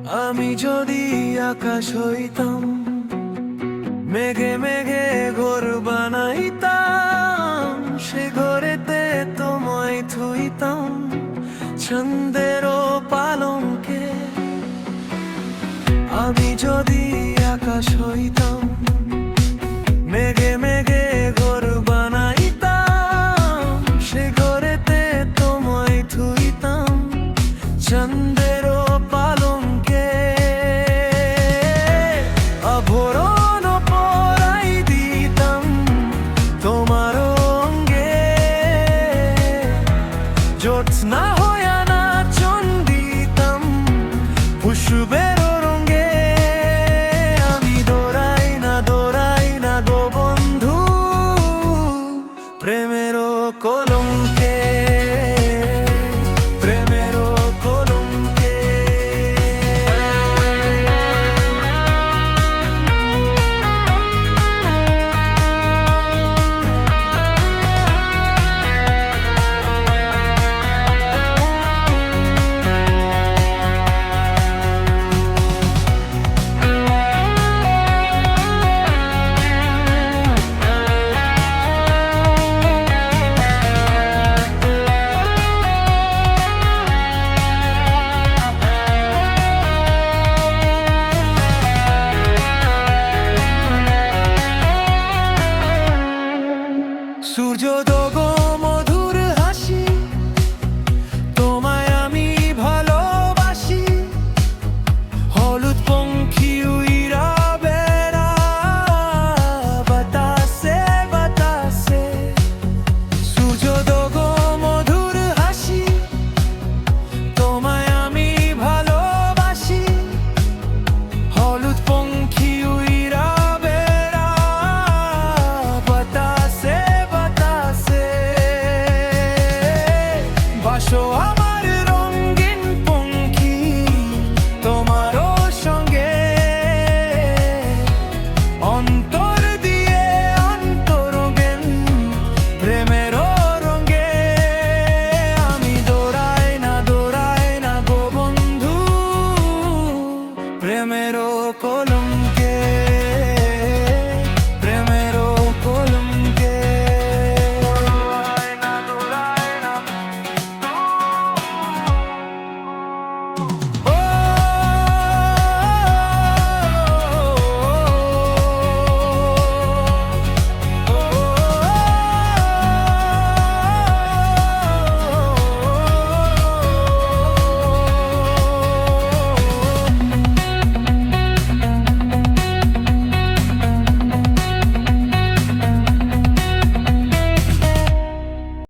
আমি যদি আকাশ হইতাম, মেঘে মেঘে ঘর বানাইতাম, সে ঘরেতে তোমায় থুইতাম ছন্দেরও পালঙ্কে। আমি যদি আকাশ হইতাম, মেঘে মেঘে ঘর বানাইতাম, সে ঘরেতে তোমায় থুইতাম ছন্দেরও পালঙ্কে। আভরণ পরাই দিতাম তোমার অঙ্গে, জ্যোৎস্না হইয়া নাচন দিতাম পুষ্পের রঙে। আমি দৌড়াই না গো বন্ধু, প্রেমেরও কলঙ্কে, প্রেমেরও কলঙ্কে। সূর্য দোগো মধুর হাসি, তোমায় আমি ভালোবাসি। হলুদ পঙ্খী উইরা বেড়া বাতাসে বাতাসে। সূর্য দোগো মধুর হাসি, তোমায় আমি ভালোবাসি। হলুদ পঙ্খী উইরা বেড়া বাতাসে বাতাসে। বাসো আমার রঙিন পঙ্খী তোমারও সঙ্গে, অন্তর দিয়ে অন্তরঙ্গেন প্রেমেরও রঙে। আমি দৌড়াই না গো বন্ধু, প্রেমেরও কলঙ্কে, প্রেমেরও কলঙ্কে। দৌড়াই না